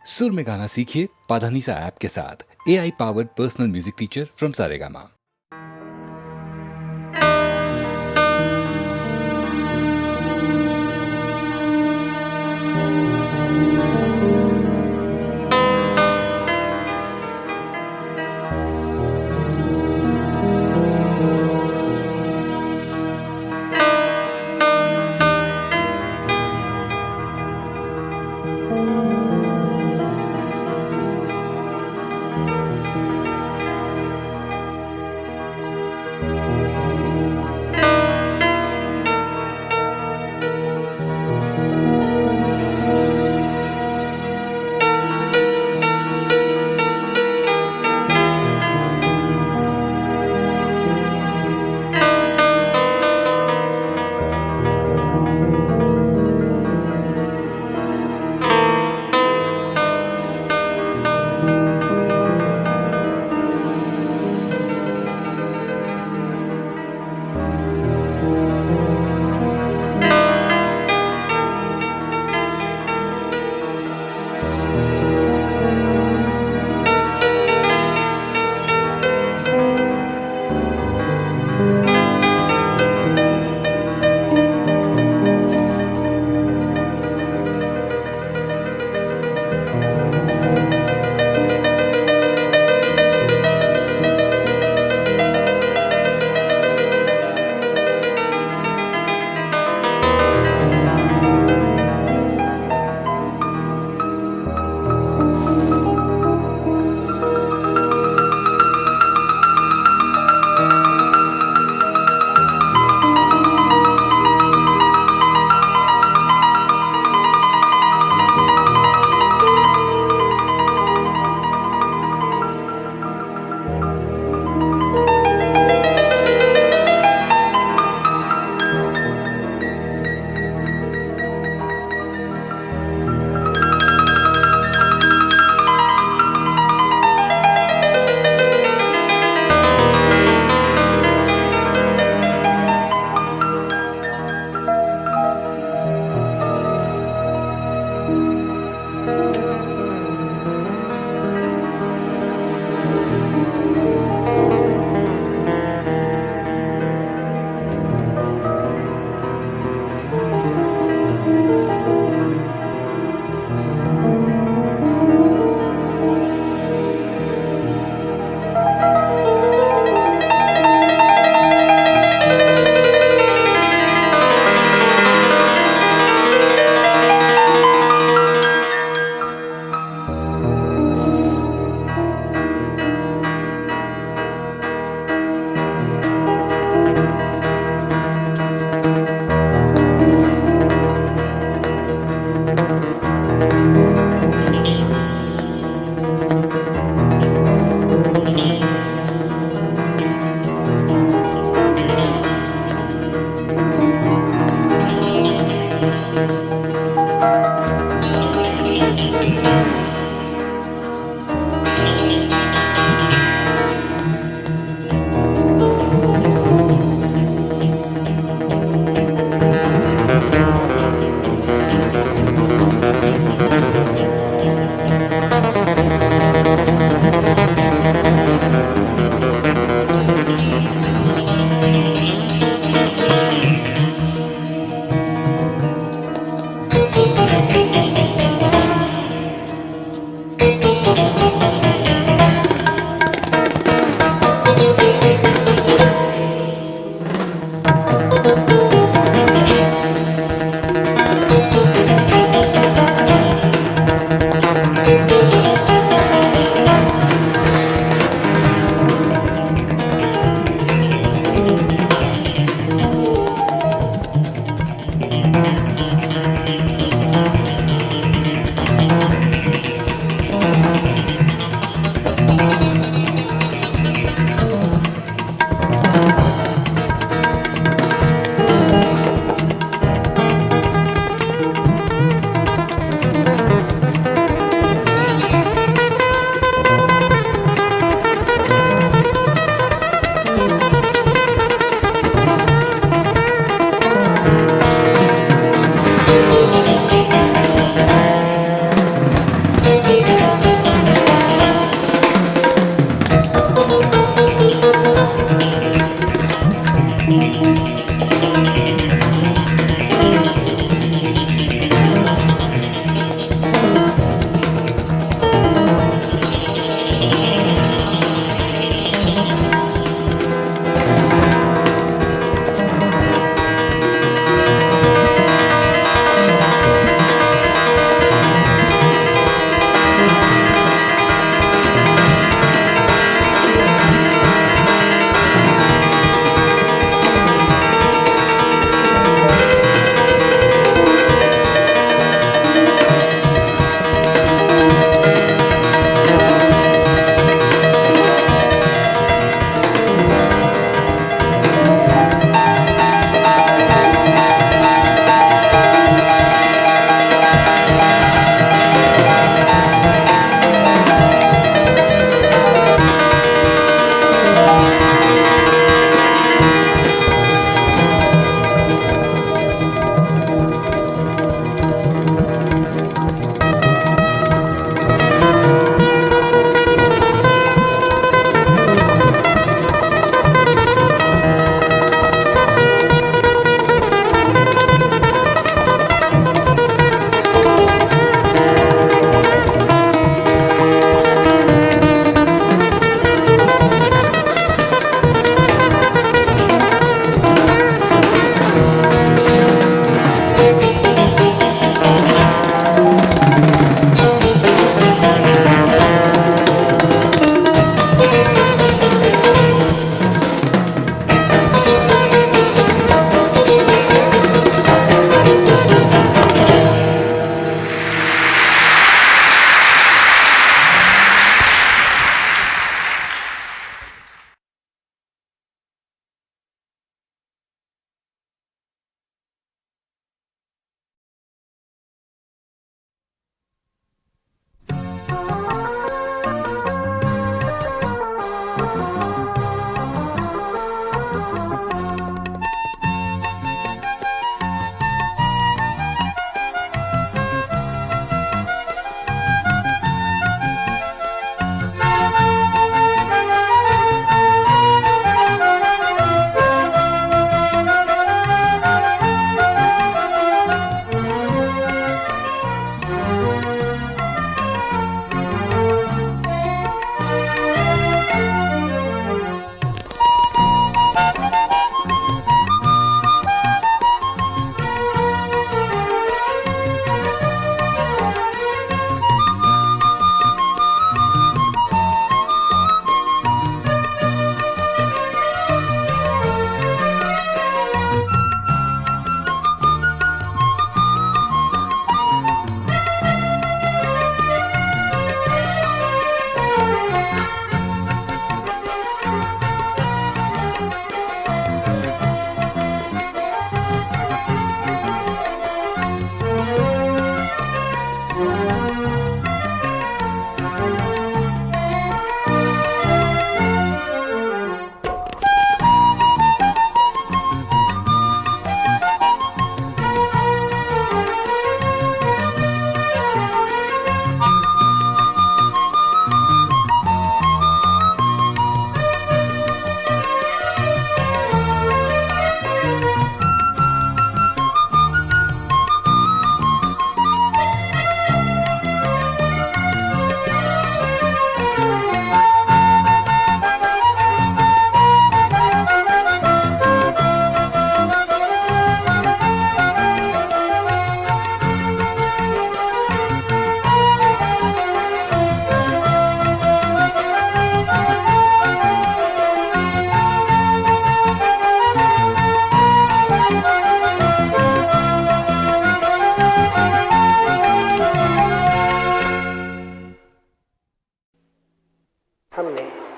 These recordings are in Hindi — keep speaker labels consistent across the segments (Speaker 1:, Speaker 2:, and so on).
Speaker 1: सुर में गाना सीखिए पाधानीसा ऐप के साथ। AI powered personal music teacher from Saregama.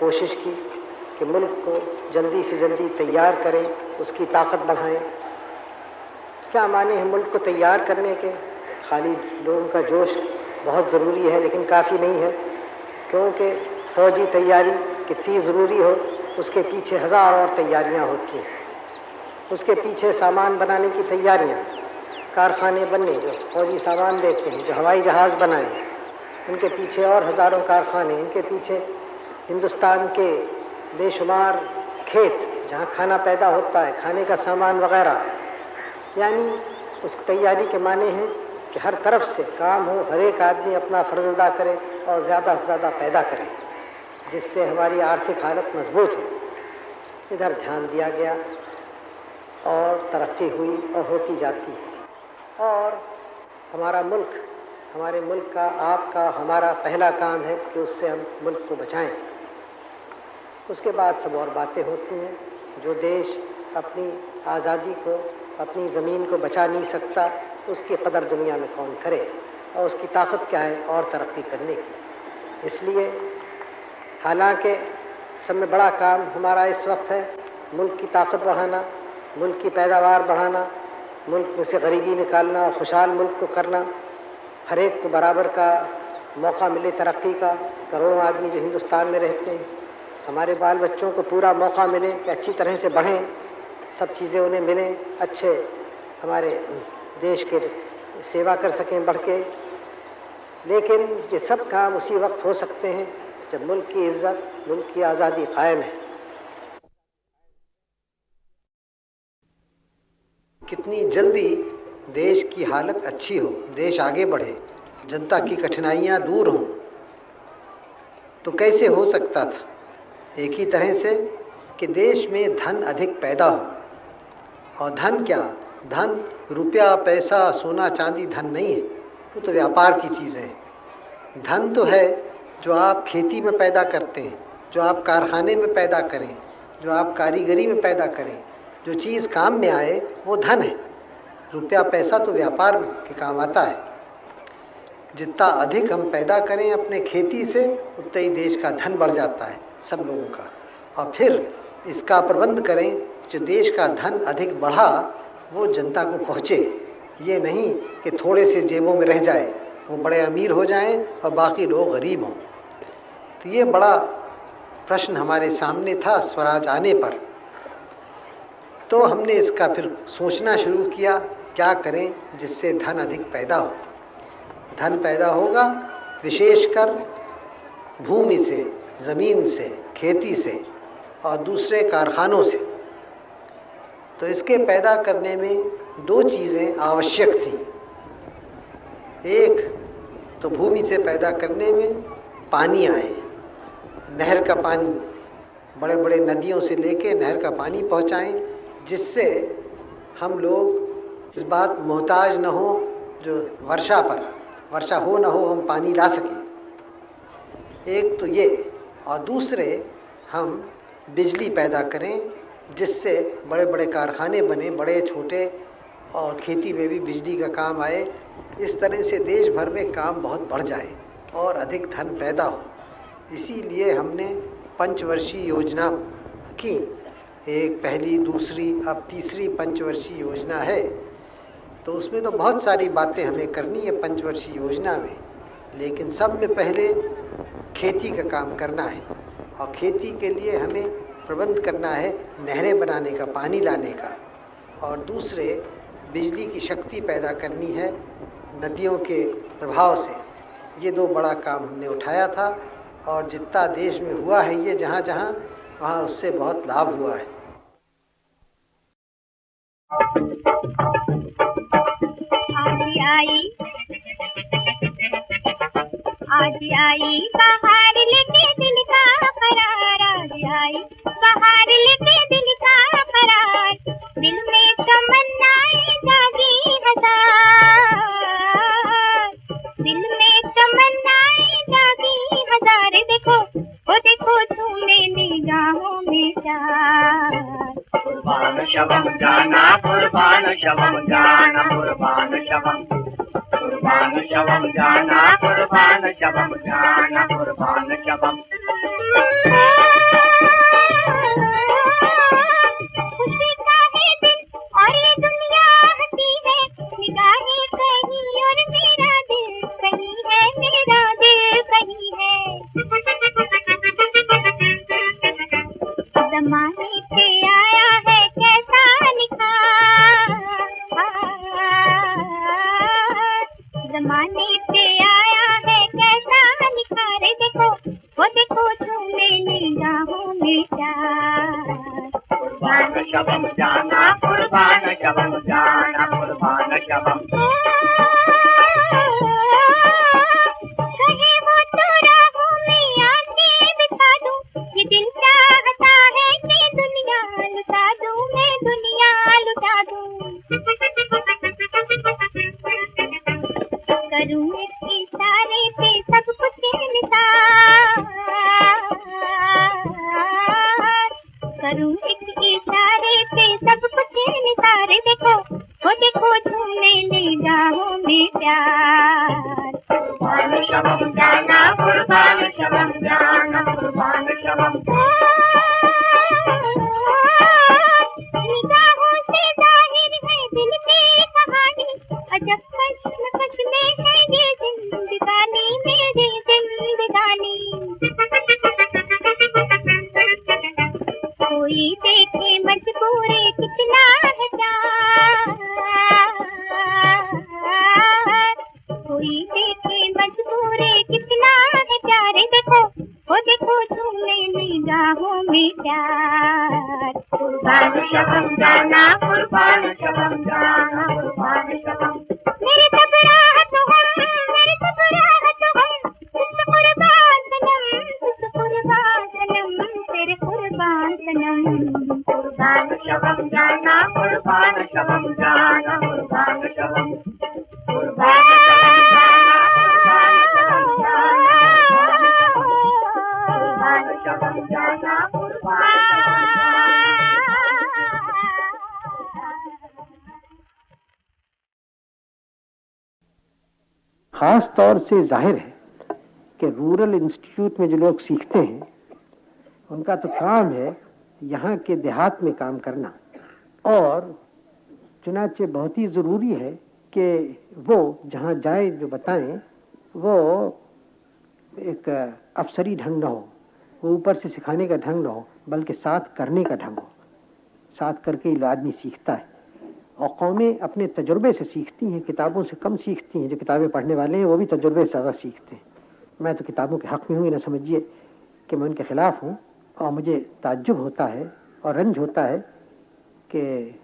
Speaker 2: कोशिश की कि मुल्क को जल्दी से जल्दी तैयार करें, उसकी ताकत बढ़ाएं। क्या माने हैं मुल्क को तैयार करने के? खाली लोगों का जोश बहुत ज़रूरी है, लेकिन काफ़ी नहीं है, क्योंकि फौजी तैयारी कितनी ज़रूरी हो, उसके पीछे हज़ार और तैयारियां होती हैं। उसके पीछे सामान बनाने की तैयारियां, कारखाने बनने, जो फौजी सामान देखते हैं, जो हवाई जहाज़ बनाए, उनके पीछे और हज़ारों कारखाने, उनके पीछे हिंदुस्तान के बेशुमार खेत जहाँ खाना पैदा होता है, खाने का सामान वगैरह। यानी उस तैयारी के माने हैं कि हर तरफ से काम हो, हर एक आदमी अपना फ़र्ज़ अदा करे और ज़्यादा से ज़्यादा पैदा करे, जिससे हमारी आर्थिक हालत मजबूत हो। इधर ध्यान दिया गया और तरक्की हुई और होती जाती है। और हमारा मुल्क, हमारे मुल्क का, आपका, हमारा पहला काम है कि उससे हम मुल्क को बचाएं। उसके बाद सब और बातें होती हैं। जो देश अपनी आज़ादी को, अपनी ज़मीन को बचा नहीं सकता, उसकी कदर दुनिया में कौन करे, और उसकी ताकत क्या है और तरक्की करने की। इसलिए हालांकि सब में बड़ा काम हमारा इस वक्त है मुल्क की ताकत बढ़ाना, मुल्क की पैदावार बढ़ाना, मुल्क में से गरीबी निकालना और खुशहाल मुल्क को करना, हर एक को बराबर का मौका मिले तरक्की का। करोड़ों आदमी जो हिंदुस्तान में रहते हैं, हमारे बाल बच्चों को पूरा मौका मिले कि अच्छी तरह से बढ़ें, सब चीज़ें उन्हें मिलें, अच्छे हमारे देश के सेवा कर सकें बढ़ के। लेकिन ये सब काम उसी वक्त हो सकते हैं जब मुल्क की इज्जत, मुल्क की आज़ादी कायम है। कितनी जल्दी देश की हालत अच्छी हो, देश आगे बढ़े, जनता की कठिनाइयाँ दूर हों, तो कैसे हो सकता था? एक ही तरह से कि देश में धन अधिक पैदा हो। और धन क्या? धन रुपया, पैसा, सोना चांदी धन नहीं है, वो तो व्यापार की चीज़ें हैं। धन तो है जो आप खेती में पैदा करते हैं, जो आप कारखाने में पैदा करें, जो आप कारीगरी में पैदा करें, जो चीज़ काम में आए, वो धन है। रुपया पैसा तो व्यापार के काम आता है। जितना अधिक हम पैदा करें अपने खेती से, उतना ही देश का धन बढ़ जाता है सब लोगों का। और फिर इसका प्रबंध करें, जो देश का धन अधिक बढ़ा वो जनता को पहुँचे। ये नहीं कि थोड़े से जेबों में रह जाए, वो बड़े अमीर हो जाएं और बाकी लोग गरीब हों। तो ये बड़ा प्रश्न हमारे सामने था स्वराज आने पर। तो हमने इसका फिर सोचना शुरू किया, क्या करें जिससे धन अधिक पैदा हो। धन पैदा होगा विशेषकर भूमि से, ज़मीन से, खेती से और दूसरे कारखानों से। तो इसके पैदा करने में दो चीज़ें आवश्यक थीं। एक तो भूमि से पैदा करने में पानी आए, नहर का पानी, बड़े बड़े नदियों से लेके नहर का पानी पहुंचाएं, जिससे हम लोग इस बात मोहताज न हो जो वर्षा हो न हो, हम पानी ला सकें। एक तो ये, और दूसरे हम बिजली पैदा करें जिससे बड़े बड़े कारखाने बने, बड़े छोटे, और खेती में भी बिजली का काम आए। इस तरह से देश भर में काम बहुत बढ़ जाए और अधिक धन पैदा हो। इसीलिए हमने पंचवर्षीय योजना की, एक पहली, दूसरी, अब तीसरी पंचवर्षीय योजना है। तो उसमें तो बहुत सारी बातें हमें करनी है पंचवर्षीय योजना में, लेकिन सब में पहले खेती का काम करना है। और खेती के लिए हमें प्रबंध करना है नहरें बनाने का, पानी लाने का, और दूसरे बिजली की शक्ति पैदा करनी है नदियों के प्रभाव से। ये दो बड़ा काम हमने उठाया था, और जितना देश में हुआ है ये जहाँ जहाँ, वहाँ उससे बहुत लाभ हुआ है।
Speaker 3: आज आई बाहर लेके दिल का करार, आज आई बाहर लेके दिल का करार, दिल में तमन्नाएं जागी हजार, दिल में तमन्नाएं जागी हजार, देखो वो देखो तुम्हें निगाहों में प्यार।
Speaker 4: कुर्बान शवम जाना, कुर्बान शवम जाना, कुर्बान शवम, कुर्बान शवम जाना, कुर्बान शवम जाना, कुर्बान शवम। शवम जाना कुर्बान शवम जाना कुर्बान शवम
Speaker 3: कहीं वो तो राहों में आके बिता दूं ये दिल चाहता है कि दुनिया लुटा दूं मैं दुनिया लुटा दूं करूं एक इशारे पे सब कुछ निसार करूं एक इशारे पे सब कुछ निसार देखो वो देखो झूमने निगाहों में प्यार
Speaker 4: कुर्बान शवम जाना कुर्बान शवम जाना कुर्बान शवम
Speaker 3: निगाहों से जाहिर है दिल की कहानी अजब कश्मकश में है ये जिंदगानी मेरी जिंदगानी कोई देखे मजबूरे कितना है प्यार कोई देखे मजबूरे कितना है प्यार देखो वो देखो झूमे निगाहों में प्यार
Speaker 4: कुर्बान शवम जाना कुर्बान शवम जाना कुर्बान शवम
Speaker 3: मेरे सब राहत हम मेरे सब राहत हम तुझ कुर्बान सनम तेरे कुर्बान सनम
Speaker 4: कुर्बान शवम जाना कुर्बान शवम जाना कुर्बान शवम कुर्बान शवम जाना
Speaker 2: खास तौर से जाहिर है कि रूरल इंस्टीट्यूट में जो लोग सीखते हैं उनका तो काम है यहाँ के देहात में काम करना और चुनाचे बहुत ही ज़रूरी है कि वो जहाँ जाए जो बताएं वो एक अफसरी ढंग ना हो वो ऊपर से सिखाने का ढंग ना हो बल्कि साथ करने का ढंग हो साथ करके ही आदमी सीखता है और कौमें अपने तजुर्बे से सीखती हैं किताबों से कम सीखती हैं जो किताबें पढ़ने वाले हैं वो भी तजुर्बे से ज़्यादा सीखते हैं मैं तो किताबों के हक़ में हूँ ये ना समझिए कि मैं उनके ख़िलाफ़ हूँ और मुझे ताज्जुब होता है और रंज होता है कि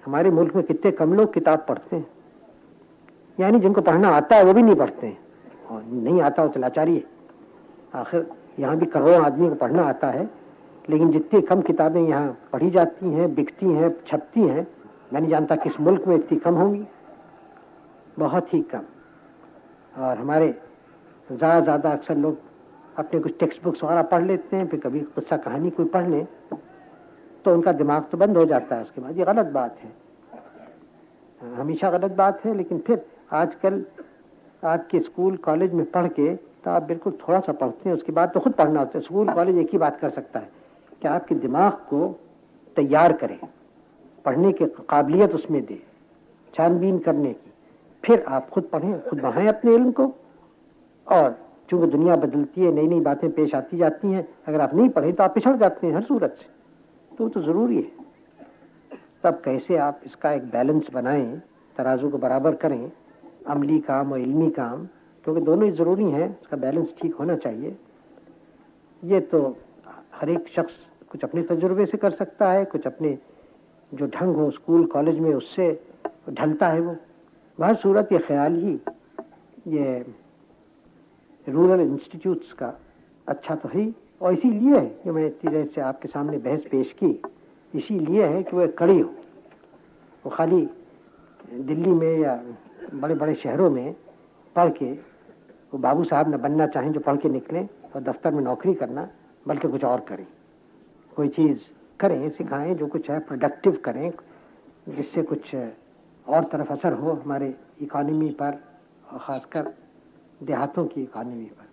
Speaker 2: हमारे मुल्क में कितने कम लोग किताब पढ़ते हैं यानी जिनको पढ़ना आता है वो भी नहीं पढ़ते हैं और नहीं आता हो तो लाचारी है आखिर यहाँ भी करोड़ों आदमी को पढ़ना आता है लेकिन जितनी कम किताबें यहाँ पढ़ी जाती हैं बिकती हैं छपती हैं मैं नहीं जानता किस मुल्क में इतनी कम होंगी बहुत ही कम और हमारे ज़्यादा अक्सर लोग अपने कुछ टेक्स्ट बुक्स वगैरह पढ़ लेते हैं फिर कभी किस्सा कहानी कोई पढ़ लें तो उनका दिमाग तो बंद हो जाता है उसके बाद ये गलत बात है हमेशा गलत बात है लेकिन फिर आजकल आपके स्कूल कॉलेज में पढ़ के तो आप बिल्कुल थोड़ा सा पढ़ते हैं उसके बाद तो खुद पढ़ना होता है स्कूल कॉलेज एक ही बात कर सकता है कि आपके दिमाग को तैयार करें पढ़ने की काबिलियत उसमें दे छानबीन करने की फिर आप खुद पढ़ें खुद बढ़ाएं अपने इल्म को और चूँकि दुनिया बदलती है नई नई बातें पेश आती जाती हैं अगर आप नहीं पढ़ें तो आप पिछड़ जाते हैं हर सूरत से तो ज़रूरी है तब कैसे आप इसका एक बैलेंस बनाएं तराजू को बराबर करें अमली काम और इल्मी काम क्योंकि दोनों ही ज़रूरी हैं उसका बैलेंस ठीक होना चाहिए ये तो हर एक शख्स कुछ अपने तजुर्बे से कर सकता है कुछ अपने जो ढंग हो स्कूल कॉलेज में उससे ढलता है वो हर सूरत ये ख्याल ही ये रूरल इंस्टीट्यूट्स का अच्छा तो है और इसीलिए है कि मैं इतनी देर से आपके सामने बहस पेश की इसीलिए है कि वो एक कड़ी हो वो खाली दिल्ली में या बड़े बड़े शहरों में पढ़ के वो बाबू साहब न बनना चाहें जो पढ़ के निकलें और दफ्तर में नौकरी करना बल्कि कुछ और करें कोई चीज़ करें सिखाएं जो कुछ है प्रोडक्टिव करें जिससे कुछ और तरफ असर हो हमारे इकॉनमी पर और ख़ासकर देहातों की इकॉनमी पर